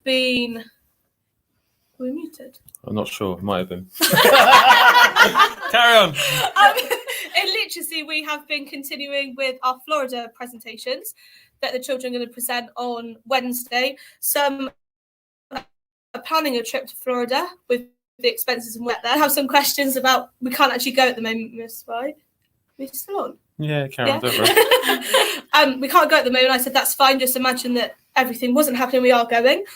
been... Were we muted? I'm not sure. It might have been. Carry on. In literacy, we have been continuing with our Florida presentations that the children are going to present on Wednesday. Some are planning a trip to Florida with the expenses and wet there. I have some questions about, we can't actually go at the moment, Miss White. Are we still on? Yeah, carry on, don't worry. We can't go at the moment. I said, that's fine. Just imagine that everything wasn't happening. We are going.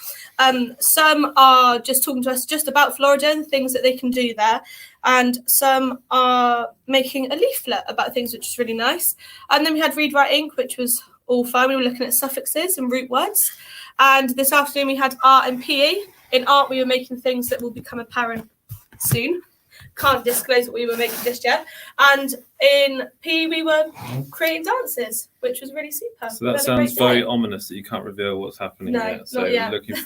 Some are just talking to us just about Florida and things that they can do there. And some are making a leaflet about things, which is really nice. And then we had Read, Write, Ink, which was all fun. We were looking at suffixes and root words. And this afternoon we had art and PE. In art, we were making things that will become apparent soon. Can't disclose what we were making just yet. And in PE, we were creating dances, which was really super. So that sounds very ominous that you can't reveal what's happening yet. So not yet. looking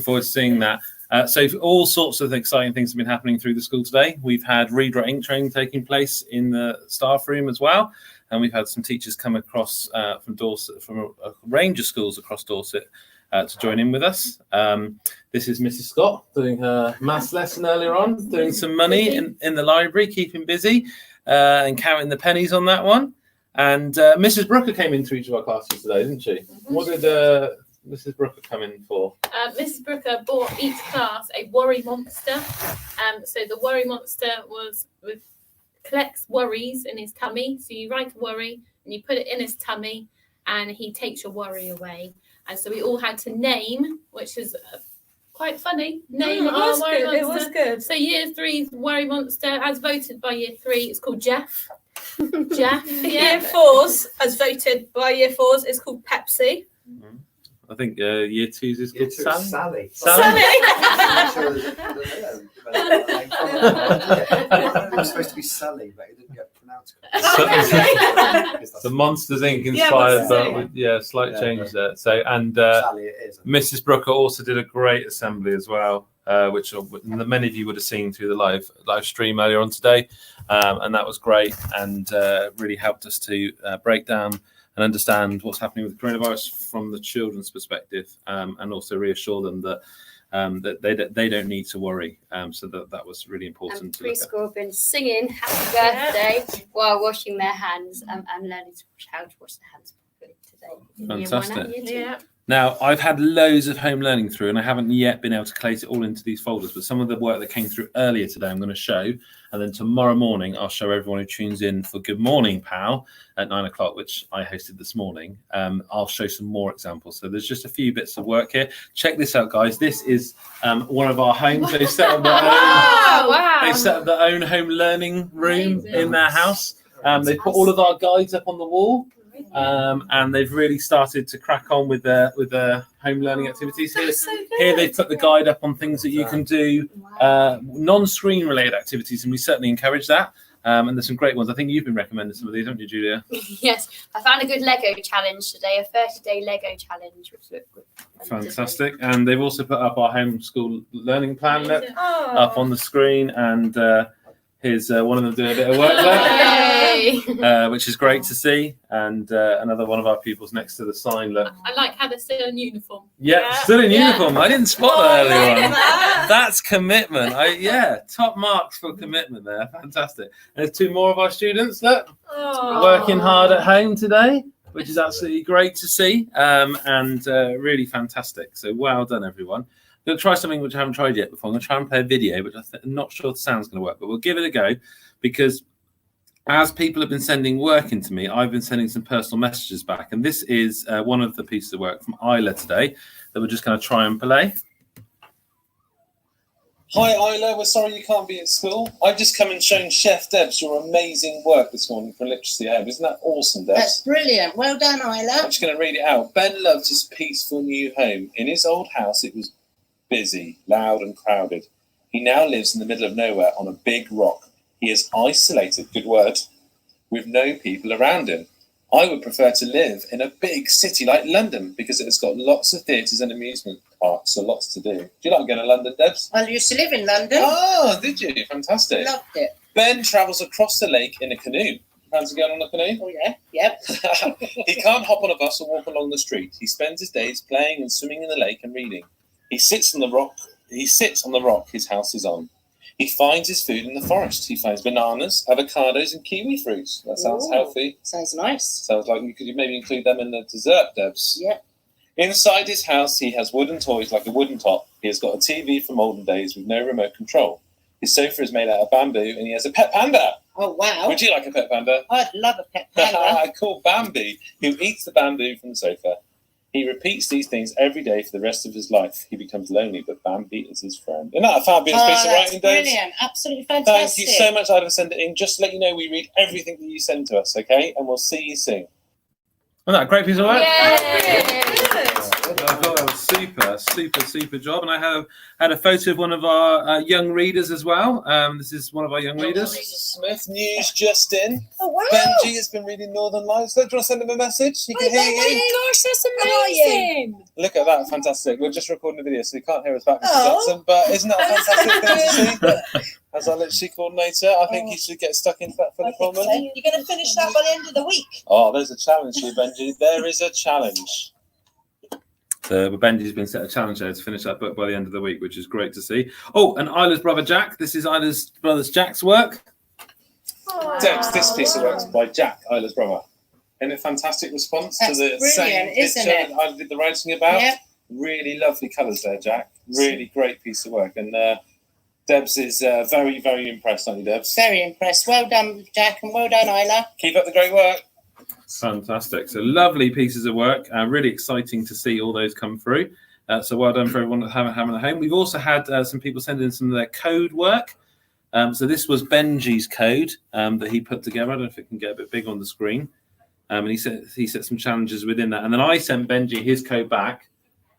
forward to seeing that. So all sorts of exciting things have been happening through the school today. We've had Read, Write, Ink training taking place in the staff room as well. And we've had some teachers come across from Dorset, from a range of schools across Dorset, to join in with us. This is Mrs. Scott doing her maths lesson earlier on, doing some money in the library, keeping busy, and counting the pennies on that one. And Mrs. Brooker came into each of our classes today, didn't she? Mm-hmm. What did Mrs. Brooker come in for? Mrs. Brooker bought each class a worry monster. So the worry monster collects worries in his tummy. So you write a worry and you put it in his tummy and he takes your worry away. And so we all had to name, which is quite funny. Name our worry monster. It was good. So year 3's worry monster, as voted by year 3, it's called Jeff. Jeff. Yeah. Year 4's, as voted by year 4's, is called Pepsi. Mm-hmm. I think year 2's is called Sally. Sally. It was supposed to be Sally, but it didn't get pronounced. The Monsters Inc. inspired, but with slight change there. So Sally it is. Mrs. Brooker also did a great assembly as well, which many of you would have seen through the live stream earlier on today, and that was great and really helped us to break down and understand what's happening with coronavirus from the children's perspective, and also reassure them that they don't need to worry. So that was really important. And preschool have been singing Happy Birthday while washing their hands and learning how to wash their hands properly today. Fantastic. Yeah. Now, I've had loads of home learning through, and I haven't yet been able to collate it all into these folders, but some of the work that came through earlier today I'm going to show, and then tomorrow morning I'll show everyone who tunes in for Good Morning Pow at 9 o'clock, which I hosted this morning. I'll show some more examples. So there's just a few bits of work here. Check this out, guys. This is one of our homes. They set up their own home learning room in their house. They put all of our guides up on the wall. And they've really started to crack on with their home learning activities. Here they've put the guide up on things that you can do, non-screen related activities, and we certainly encourage that. And there's some great ones. I think you've been recommending some of these, haven't you, Julia? Yes, I found a good Lego challenge today, a 30-day Lego challenge, which looked good. Fantastic. And they've also put up our homeschool learning plan up on the screen, and here's one of them doing a bit of work there, which is great to see. And another one of our pupils next to the sign. Look, I like how they're still in uniform. Yeah, still in uniform. I didn't spot that earlier on. That's commitment. Top marks for commitment there. Fantastic. And there's 2 more of our students, look, working hard at home today, which is absolutely great to see, and really fantastic. So well done, everyone. I'm going to try something which I haven't tried yet before. I'm going to try and play a video, but I'm not sure the sound's going to work, but we'll give it a go, because as people have been sending work into me, I've been sending some personal messages back. And this is one of the pieces of work from Isla today that we're just going to try and play. Hi Isla, we're sorry you can't be at school. I've just come and shown Chef Debs your amazing work this morning for Literacy Home. Isn't that awesome, Debs? That's brilliant. Well done, Isla. I'm just going to read it out. Ben loves his peaceful new home. In his old house, it was busy, loud and crowded. He now lives in the middle of nowhere on a big rock. He is isolated, good word, with no people around him. I would prefer to live in a big city like London because it's got lots of theatres and amusement parks, so lots to do. Do you like going to London, Debs? I used to live in London. Oh, did you? Fantastic. Loved it. Ben travels across the lake in a canoe. Fancy going on a canoe? Oh, yeah. Yep. He can't hop on a bus or walk along the street. He spends his days playing and swimming in the lake and reading. He sits on the rock. His house is on. He finds his food in the forest. He finds bananas, avocados, and kiwi fruits. That sounds Ooh. healthy. Sounds nice. Sounds like you could maybe include them in the dessert, Debs. Yep. Inside his house, he has wooden toys like a wooden top. He has got a TV from olden days with no remote control. His sofa is made out of bamboo, and he has a pet panda. Oh, wow. Would you like a pet panda? I'd love a pet panda. Called Bambi, who eats the bamboo from the sofa. He repeats these things every day for the rest of his life. He becomes lonely, but Bambi is his friend. Isn't that a fabulous piece of that's writing, Dave? brilliant. Absolutely Thank fantastic. you so much, Ida, for sending it in. Just to let you know, we read everything that you send to us, okay? And we'll see you soon. Wasn't that a great piece of work? Good. I thought that was super job. And I had a photo of one of our young readers as well. This is one of our young readers. Smith, news just in. Oh, wow. Benji has been reading Northern Lights. Do you want to send him a message? He can hear you. gosh, that's amazing. Look at that, fantastic. We're just recording a video, so you can't hear us back, Mr. Johnson. But isn't that a fantastic thing to see? As our literacy coordinator, I think you should get stuck into that for the comment. You're going to finish that by the end of the week. Oh, there's a challenge here, Benji. There is a challenge. So Benji's been set a challenge there to finish that book by the end of the week, which is great to see. Oh, and Isla's brother Jack. This is Isla's brother Jack's work. Debs, this piece of work is by Jack, Isla's brother. Isn't it a fantastic response That's to the same brilliant, isn't picture it? that Isla did the writing about? Yep. Really lovely colours there, Jack. Really great piece of work. And Debs is very, very impressed, aren't you, Debs? Very impressed. Well done, Jack, and well done, Isla. Keep up the great work. Fantastic. So lovely pieces of work. Really exciting to see all those come through. So well done for everyone that haven't at home. We've also had some people send in some of their code work. So this was Benji's code that he put together. I don't know if it can get a bit big on the screen. And he set some challenges within that. And then I sent Benji his code back,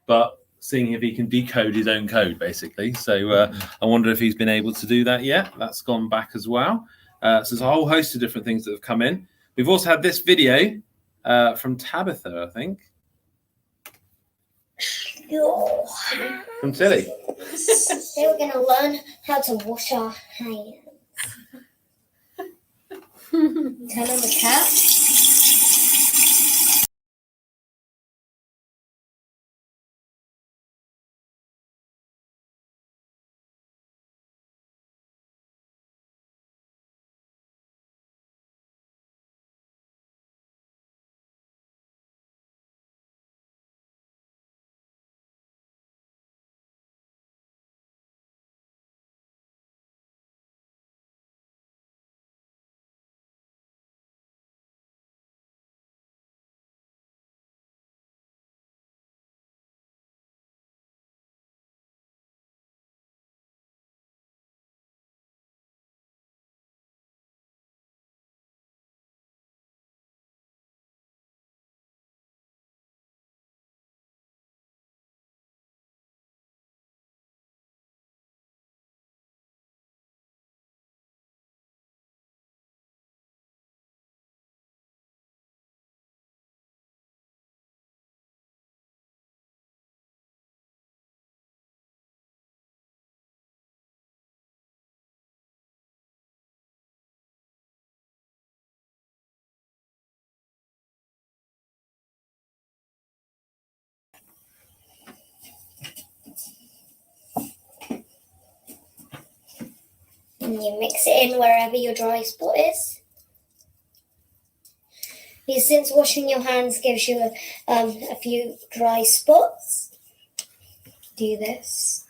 but seeing if he can decode his own code, basically. So I wonder if he's been able to do that yet. That's gone back as well. So there's a whole host of different things that have come in. We've also had this video from Tabitha, I think. From Tilly. Today we're going to learn how to wash our hands. Turn on the tap. And you mix it in wherever your dry spot is. Because since washing your hands gives you a few dry spots, do this.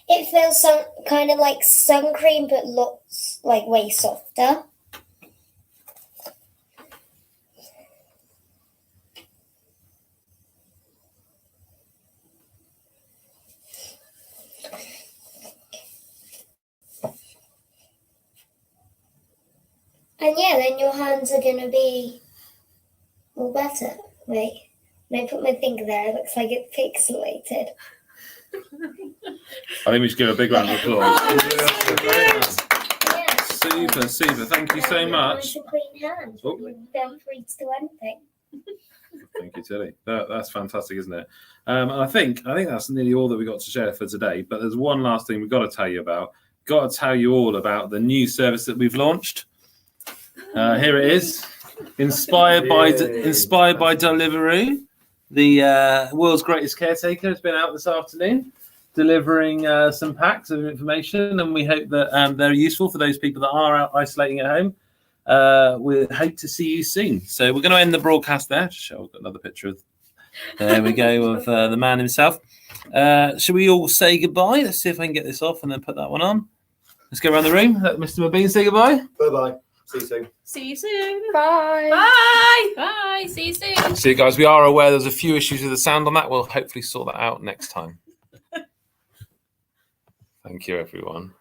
It feels kind of like sun cream, but lots way softer. And yeah, then your hands are going to be all better. Wait, when I put my finger there, it looks like it's pixelated. I think we should give a big round of applause. Yeah. Super. Thank you so much. Nice and clean hands. Oh. You feel free to do anything. Thank you, Tilly. That's fantastic, isn't it? And I think that's nearly all that we got to share for today. But there's one last thing we've got to tell you about. Got to tell you all about the new service that we've launched. Here it is. Inspired by Deliveroo. The world's greatest caretaker has been out this afternoon delivering some packs of information, and we hope that they're useful for those people that are out isolating at home. We hope to see you soon. So we're going to end the broadcast there. Just show, I've got another picture of, there we go, of the man himself. Should we all say goodbye? Let's see if I can get this off and then put that one on. Let's go around the room. Let Mr. Mabine say goodbye. Bye-bye. See you soon. See you soon. Bye. Bye. Bye. See you soon. See you guys. We are aware there's a few issues with the sound on that. We'll hopefully sort that out next time. Thank you, everyone.